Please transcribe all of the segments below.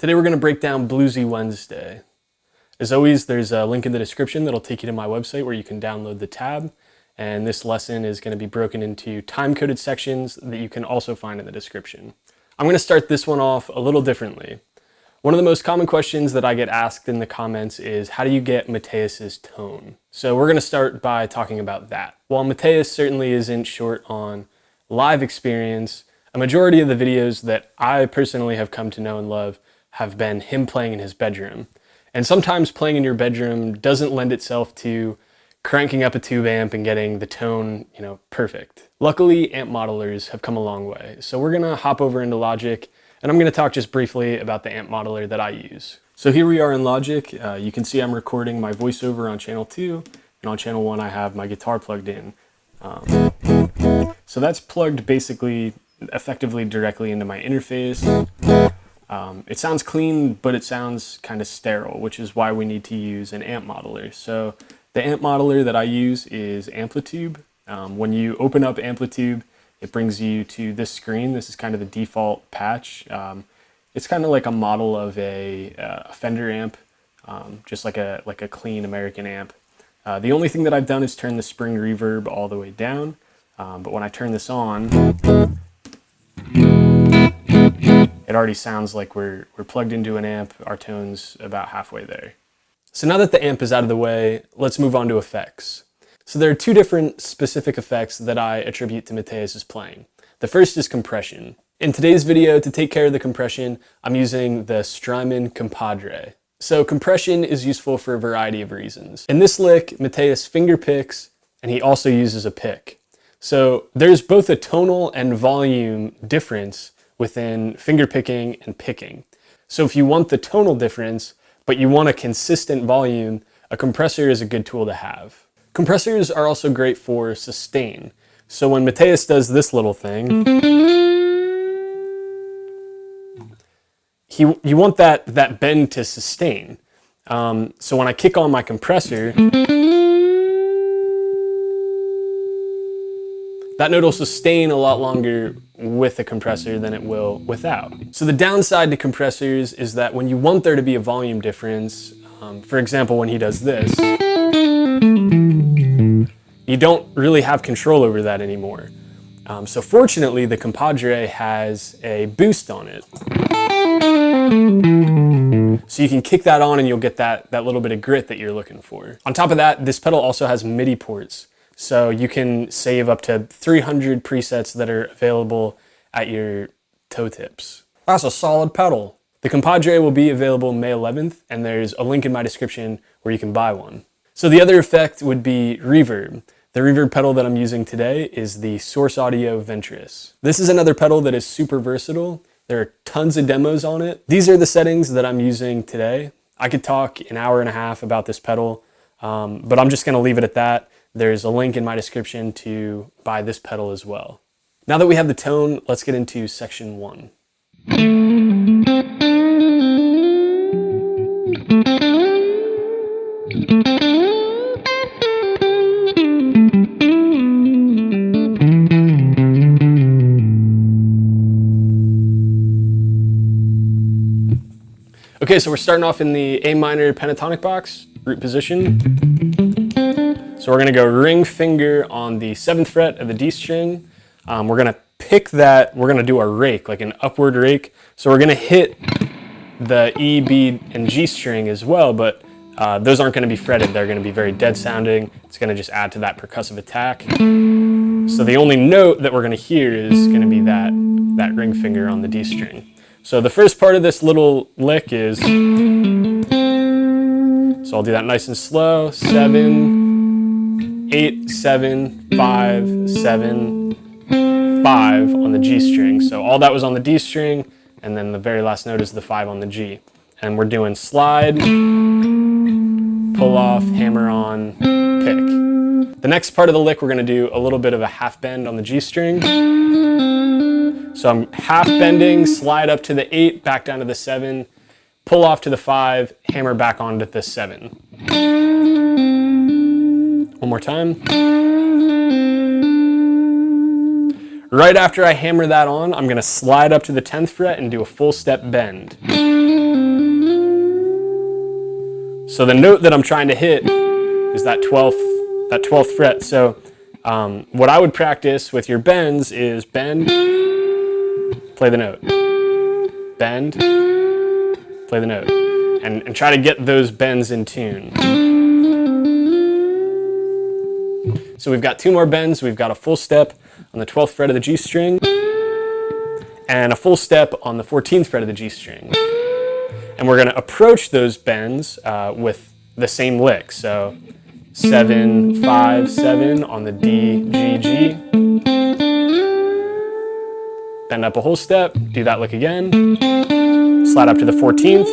Today we're going to break down Bluesy Wednesday. As always, there's a link in the description that'll take you to my website where you can download the tab. And this lesson is going to be broken into time-coded sections that you can also find in the description. I'm going to start this one off a little differently. One of the most common questions that I get asked in the comments is, how do you get Mateus's tone? So we're going to start by talking about that. While Mateus certainly isn't short on live experience, a majority of the videos that I personally have come to know and love have been him playing in his bedroom. And sometimes playing in your bedroom doesn't lend itself to cranking up a tube amp and getting the tone, perfect. Luckily, amp modelers have come a long way. So we're gonna hop over into Logic, and I'm gonna talk just briefly about the amp modeler that I use. So here we are in Logic. You can see I'm recording my voiceover on channel 2, and on channel 1 I have my guitar plugged in. So that's plugged basically effectively directly into my interface. It sounds clean, but it sounds kind of sterile, which is why we need to use an amp modeler. So the amp modeler that I use is Amplitude. When you open up Amplitude, it brings you to this screen. This is kind of the default patch. It's kind of like a model of a Fender amp, just like a clean American amp. The only thing that I've done is turn the spring reverb all the way down. But when I turn this on, it already sounds like we're plugged into an amp. Our tone's about halfway there. So now that the amp is out of the way, let's move on to effects. So there are two different specific effects that I attribute to Mateus's playing. The first is compression. In today's video, to take care of the compression, I'm using the Strymon Compadre. So compression is useful for a variety of reasons. In this lick, Mateus finger picks, and he also uses a pick. So there's both a tonal and volume difference within finger picking and picking. So if you want the tonal difference, but you want a consistent volume, a compressor is a good tool to have. Compressors are also great for sustain. So when Mateus does this little thing, you want that bend to sustain. So when I kick on my compressor, that note will sustain a lot longer with a compressor than it will without. So the downside to compressors is that when you want there to be a volume difference, for example, when he does this, you don't really have control over that anymore. So fortunately, the Compadre has a boost on it. So you can kick that on and you'll get that little bit of grit that you're looking for. On top of that, this pedal also has MIDI ports. So you can save up to 300 presets that are available at your toe tips. That's a solid pedal. The Compadre will be available May 11th, and there's a link in my description where you can buy one. So the other effect would be reverb. The reverb pedal that I'm using today is the Source Audio Ventris. This is another pedal that is super versatile. There are tons of demos on it. These are the settings that I'm using today. I could talk an hour and a half about this pedal, but I'm just gonna leave it at that. There's a link in my description to buy this pedal as well. Now that we have the tone, let's get into section 1. Okay, so we're starting off in the A minor pentatonic box, root position. So we're gonna go ring finger on the 7th fret of the D string. We're gonna pick that, we're gonna do a rake, like an upward rake. So we're gonna hit the E, B, and G string as well, but those aren't gonna be fretted. They're gonna be very dead sounding. It's gonna just add to that percussive attack. So the only note that we're gonna hear is gonna be that ring finger on the D string. So the first part of this little lick is, so I'll do that nice and slow, 7, 8, 7, 5, 7, 5 on the G string. So all that was on the D string, and then the very last note is the 5 on the G. And we're doing slide, pull off, hammer on, pick. The next part of the lick, we're gonna do a little bit of a half bend on the G string. So I'm half bending, slide up to the 8, back down to the 7, pull off to the 5, hammer back onto the 7. One more time. Right after I hammer that on, I'm gonna slide up to the 10th fret and do a full step bend. So the note that I'm trying to hit is that 12th fret. So what I would practice with your bends is bend, play the note, bend, play the note, and try to get those bends in tune. So we've got 2 more bends. We've got a full step on the 12th fret of the G string and a full step on the 14th fret of the G string. And we're going to approach those bends with the same lick. So 7, 5, 7 on the D, G, G. Bend up a whole step, do that lick again. Slide up to the 14th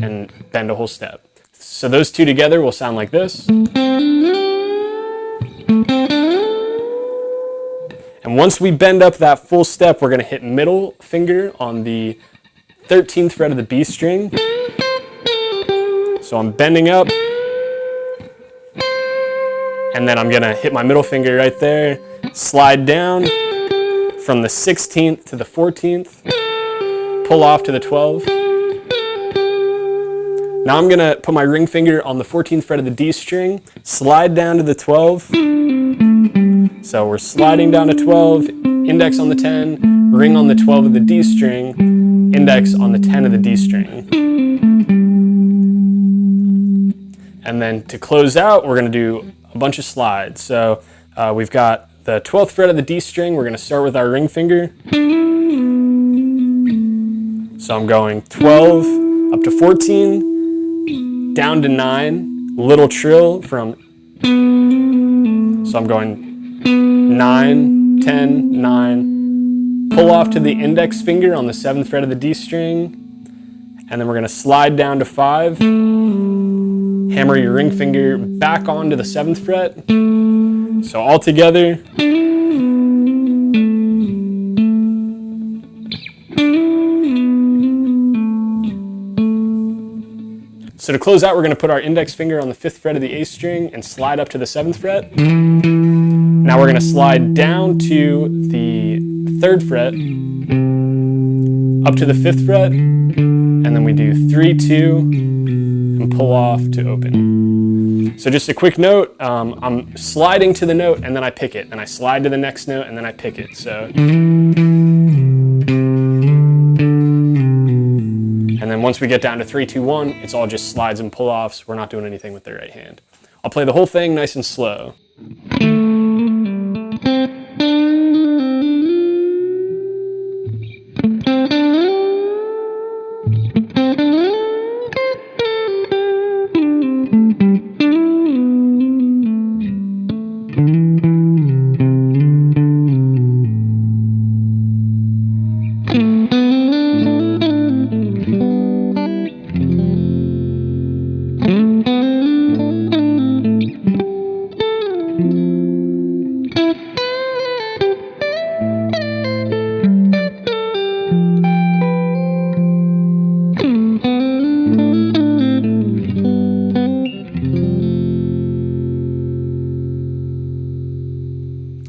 and bend a whole step. So those 2 together will sound like this. And once we bend up that full step, we're going to hit middle finger on the 13th fret of the B string. So I'm bending up, and then I'm going to hit my middle finger right there, slide down from the 16th to the 14th, pull off to the 12. Now I'm going to put my ring finger on the 14th fret of the D string, slide down to the 12. So we're sliding down to 12, index on the 10, ring on the 12 of the D string, index on the 10 of the D string. And then to close out, we're going to do a bunch of slides. So we've got the 12th fret of the D string. We're going to start with our ring finger. So I'm going 12 up to 14, down to 9, little trill from, so I'm going 9, 10, 9, pull off to the index finger on the 7th fret of the D string, and then we're going to slide down to 5, hammer your ring finger back onto the 7th fret, so all together. So to close out, we're going to put our index finger on the 5th fret of the A string and slide up to the 7th fret. Now we're going to slide down to the 3rd fret, up to the 5th fret, and then we do 3, 2, and pull off to open. So just a quick note, I'm sliding to the note and then I pick it, and I slide to the next note and then I pick it. So, and then once we get down to 3, 2, 1, it's all just slides and pull-offs. We're not doing anything with the right hand. I'll play the whole thing nice and slow.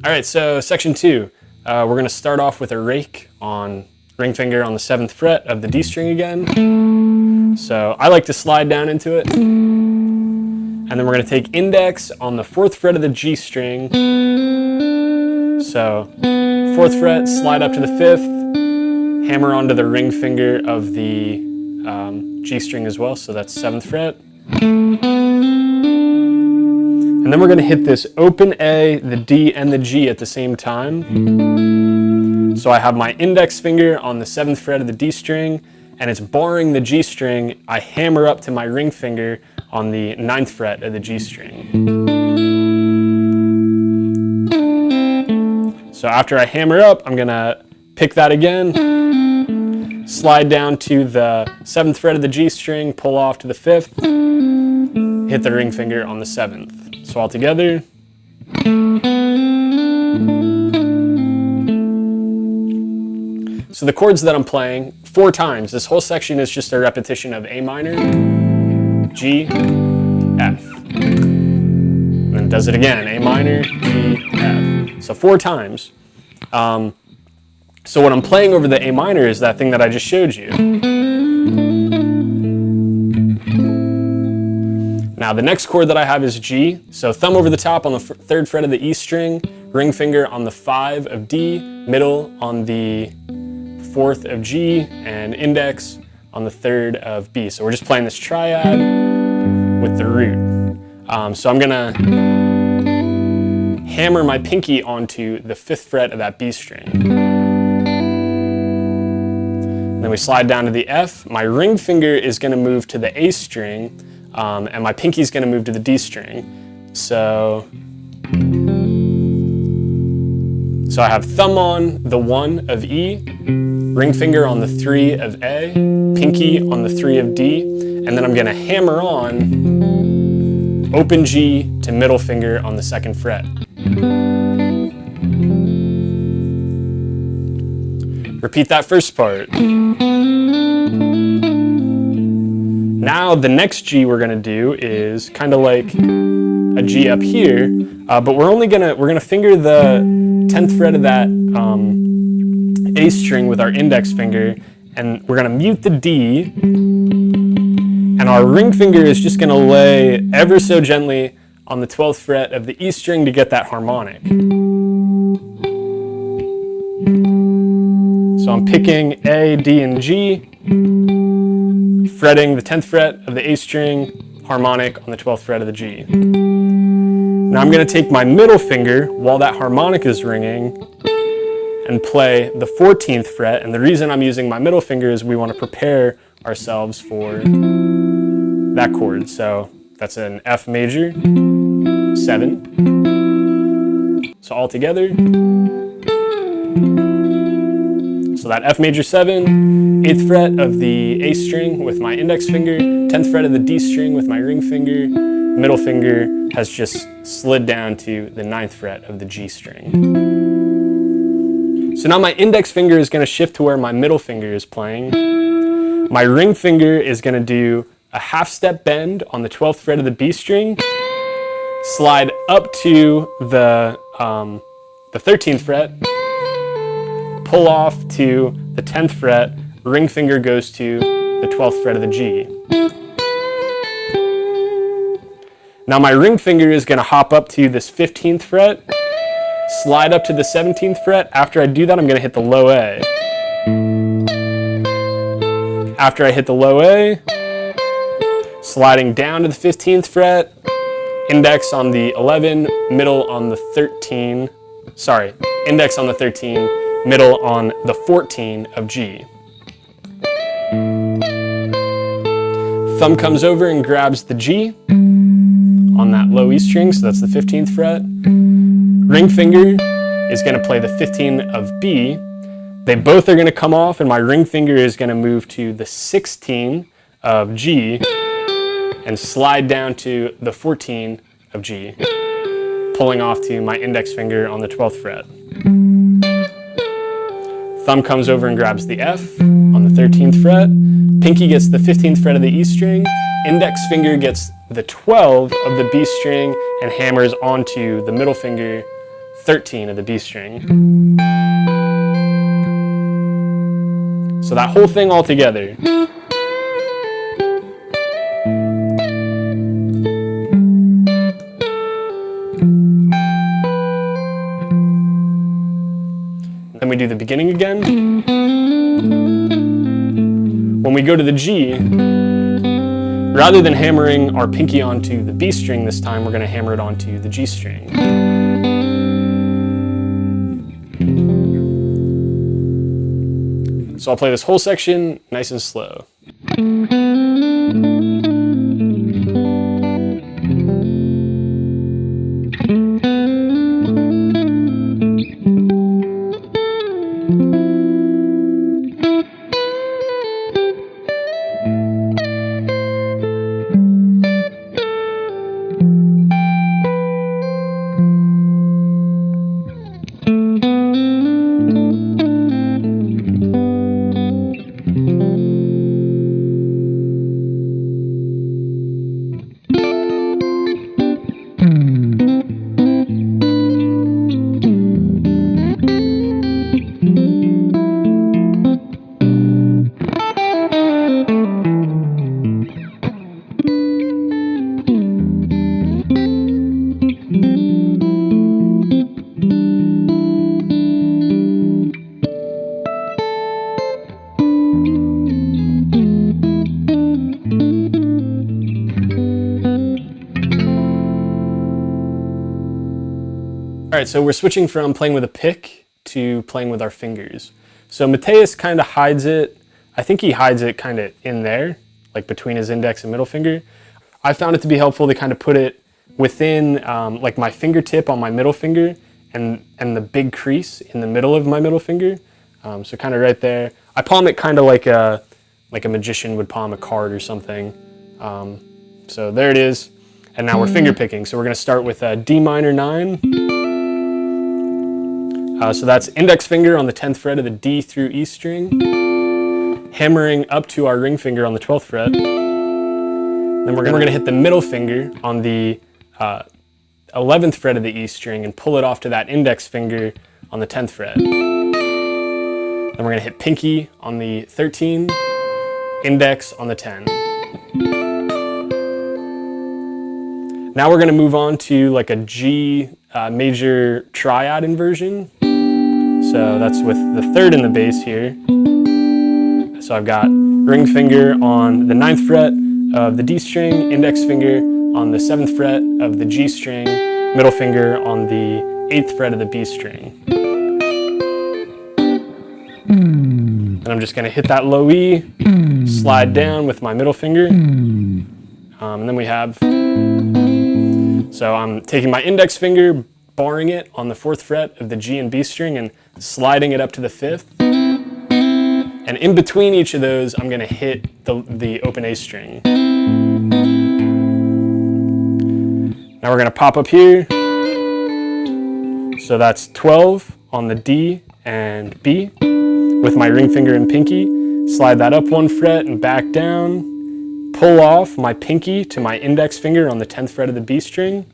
All right, so section 2, we're going to start off with a rake on ring finger on the 7th fret of the D string again. So I like to slide down into it. And then we're going to take index on the 4th fret of the G string. So 4th fret, slide up to the 5th, hammer onto the ring finger of the G string as well, so that's 7th fret. And then we're going to hit this open A, the D, and the G at the same time. So I have my index finger on the 7th fret of the D string, and it's barring the G string. I hammer up to my ring finger on the 9th fret of the G string. So after I hammer up, I'm going to pick that again, slide down to the 7th fret of the G string, pull off to the 5th, hit the ring finger on the 7th. So all together. So the chords that I'm playing 4 times. This whole section is just a repetition of A minor, G, F. And then does it again, A minor, G, F. So 4 times. So what I'm playing over the A minor is that thing that I just showed you. Now the next chord that I have is G. So thumb over the top on the 3rd fret of the E string, ring finger on the 5 of D, middle on the 4th of G, and index on the 3rd of B. So we're just playing this triad with the root. So I'm gonna hammer my pinky onto the 5th fret of that B string. And then we slide down to the F. My ring finger is gonna move to the A string, and my pinky is gonna move to the D string. So I have thumb on the 1 of E, ring finger on the 3 of A, pinky on the 3 of D, and then I'm gonna hammer on open G to middle finger on the 2nd fret. Repeat that first part. Now the next G we're gonna do is kind of like a G up here, but we're gonna finger the 10th fret of that A string with our index finger, and we're gonna mute the D, and our ring finger is just gonna lay ever so gently on the 12th fret of the E string to get that harmonic. So I'm picking A, D, and G, fretting the 10th fret of the A string, harmonic on the 12th fret of the G. Now I'm going to take my middle finger while that harmonic is ringing and play the 14th fret, and the reason I'm using my middle finger is we want to prepare ourselves for that chord. So that's an F major, 7. So all together. So that F major 7, 8th fret of the A string with my index finger, 10th fret of the D string with my ring finger, middle finger has just slid down to the 9th fret of the G string. So now my index finger is going to shift to where my middle finger is playing. My ring finger is going to do a half step bend on the 12th fret of the B string, slide up to the 13th fret, pull off to the 10th fret, ring finger goes to the 12th fret of the G. Now my ring finger is going to hop up to this 15th fret, slide up to the 17th fret. After I do that, I'm going to hit the low A. After I hit the low A, sliding down to the 15th fret, index on the 11, middle on the 13, index on the 13, middle on the 14 of G. Thumb comes over and grabs the G on that low E string, so that's the 15th fret. Ring finger is going to play the 15 of B. They both are going to come off, and my ring finger is going to move to the 16 of G and slide down to the 14 of G, pulling off to my index finger on the 12th fret. Thumb comes over and grabs the F on the 13th fret. Pinky gets the 15th fret of the E string. Index finger gets the 12 of the B string and hammers onto the middle finger, 13 of the B string. So that whole thing all together. Then we do the beginning again. When we go to the G, rather than hammering our pinky onto the B string this time, we're going to hammer it onto the G string. So I'll play this whole section nice and slow. right, so we're switching from playing with a pick to playing with our fingers. So Mateus kind of hides it. I think he hides it kind of in there, like between his index and middle finger. I found it to be helpful to kind of put it within like my fingertip on my middle finger and the big crease in the middle of my middle finger. So kind of right there. I palm it kind of like a magician would palm a card or something. So there it is. And now we're finger picking. So we're going to start with D minor 9. So that's index finger on the 10th fret of the D through E string, hammering up to our ring finger on the 12th fret. Then we're going to hit the middle finger on the 11th fret of the E string and pull it off to that index finger on the 10th fret. Then we're going to hit pinky on the 13, index on the 10. Now we're going to move on to like a G major triad inversion. So that's with the 3rd in the bass here. So I've got ring finger on the 9th fret of the D string, index finger on the 7th fret of the G string, middle finger on the 8th fret of the B string. And I'm just going to hit that low E, slide down with my middle finger. And then we have, so I'm taking my index finger, barring it on the 4th fret of the G and B string and sliding it up to the 5th. And in between each of those, I'm going to hit the open A string. Now we're going to pop up here. So that's 12 on the D and B with my ring finger and pinky. Slide that up 1 fret and back down. Pull off my pinky to my index finger on the 10th fret of the B string.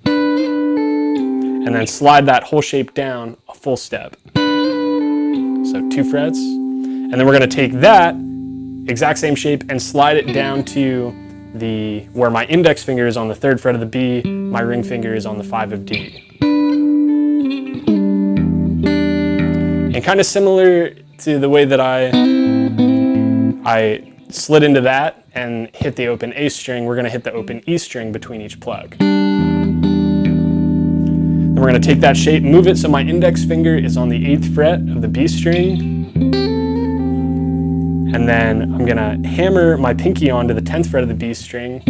And then slide that whole shape down a full step. So 2 frets. And then we're going to take that exact same shape and slide it down to where my index finger is on the 3rd fret of the B, my ring finger is on the 5 of D. And kind of similar to the way that I slid into that and hit the open A string, we're going to hit the open E string between each plug. Then we're going to take that shape, move it so my index finger is on the 8th fret of the B string. And then I'm going to hammer my pinky onto the 10th fret of the B string,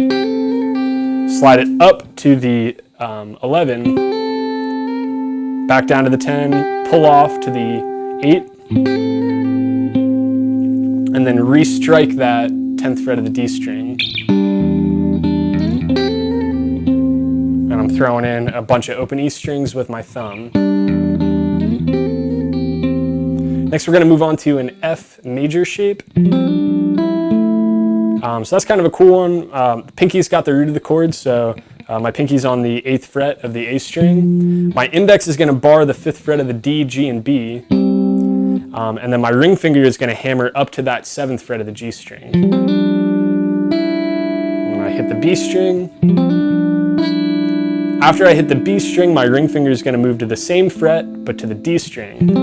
slide it up to the 11, back down to the 10, pull off to the 8, and then restrike that 10th fret of the D string. And I'm throwing in a bunch of open E strings with my thumb. Next, we're going to move on to an F major shape. So that's kind of a cool one. The pinky's got the root of the chord, so my pinky's on the 8th fret of the A string. My index is going to bar the 5th fret of the D, G, and B. And then my ring finger is going to hammer up to that 7th fret of the G string. When I hit the B string, after I hit the B string, my ring finger is going to move to the same fret, but to the D string.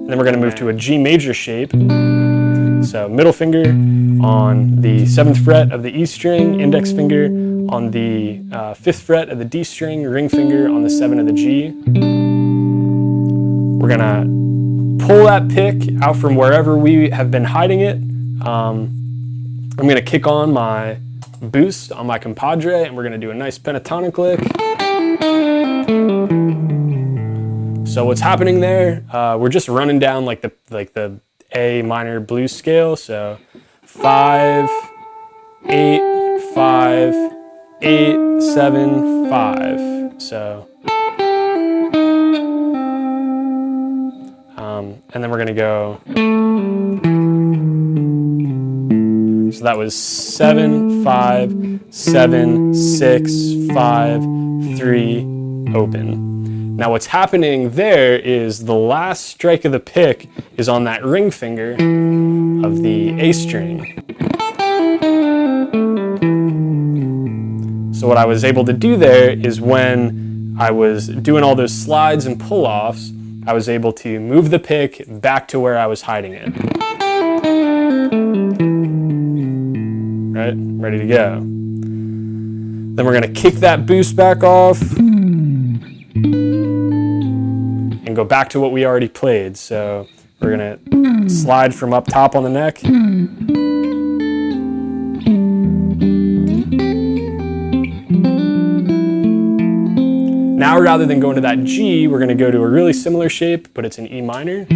Then we're going to move to a G major shape. So middle finger on the 7th fret of the E string, index finger on the 5th fret of the D string, ring finger on the 7 of the G. We're going to pull that pick out from wherever we have been hiding it. I'm going to kick on my boost on my compadre, and we're going to do a nice pentatonic lick. So what's happening there? We're just running down like the A minor blues scale. So 5, 8, 5, 8, 7, 5. So and then we're gonna go. So that was 7, 5, 7, 6, 5, 3, open. Now what's happening there is the last strike of the pick is on that ring finger of the A string. So what I was able to do there is when I was doing all those slides and pull-offs, I was able to move the pick back to where I was hiding it. Right, ready to go. Then we're going to kick that boost back off and go back to what we already played. So we're going to slide from up top on the neck. Now, rather than going to that G, we're going to go to a really similar shape, but it's an E minor.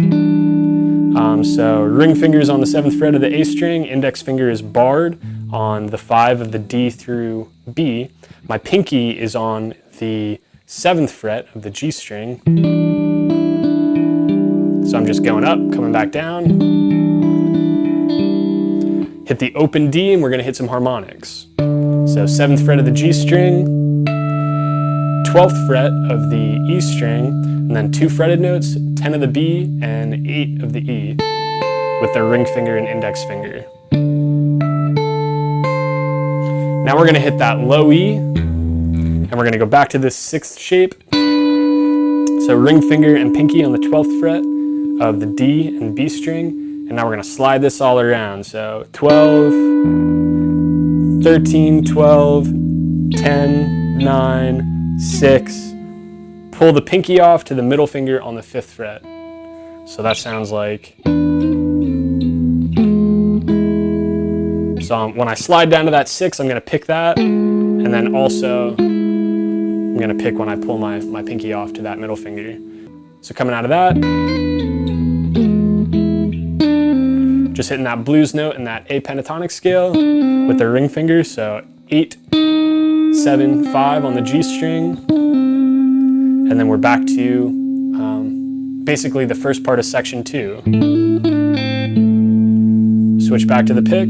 So ring finger is on the 7th fret of the A string, index finger is barred on the 5 of the D through B. My pinky is on the 7th fret of the G string. So I'm just going up, coming back down. Hit the open D and we're going to hit some harmonics. So 7th fret of the G string, 12th fret of the E string, and then 2 fretted notes, 10 of the B and 8 of the E, with the ring finger and index finger. Now we're going to hit that low E, and we're going to go back to this 6th shape. So ring finger and pinky on the 12th fret of the D and B string, and now we're going to slide this all around. So 12, 13, 12, 10, 9, 6, pull the pinky off to the middle finger on the 5th fret. So that sounds like, so when I slide down to that 6, I'm going to pick that, and then also I'm going to pick when I pull my pinky off to that middle finger. So coming out of that, just hitting that blues note and that A pentatonic scale with the ring finger, so 8, 7, 5 on the G string, and then we're back to basically the first part of section 2. Switch back to the pick.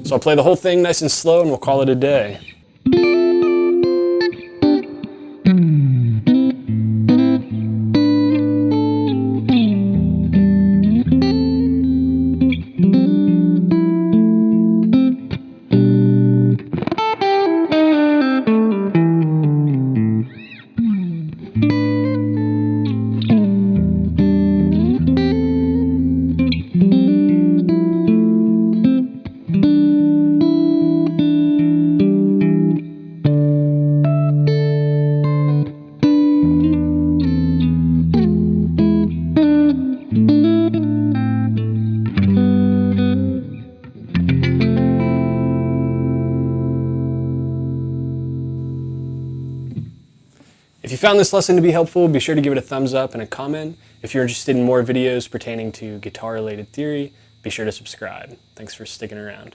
So I'll play the whole thing nice and slow and we'll call it a day. If you found this lesson to be helpful, be sure to give it a thumbs up and a comment. If you're interested in more videos pertaining to guitar-related theory, be sure to subscribe. Thanks for sticking around.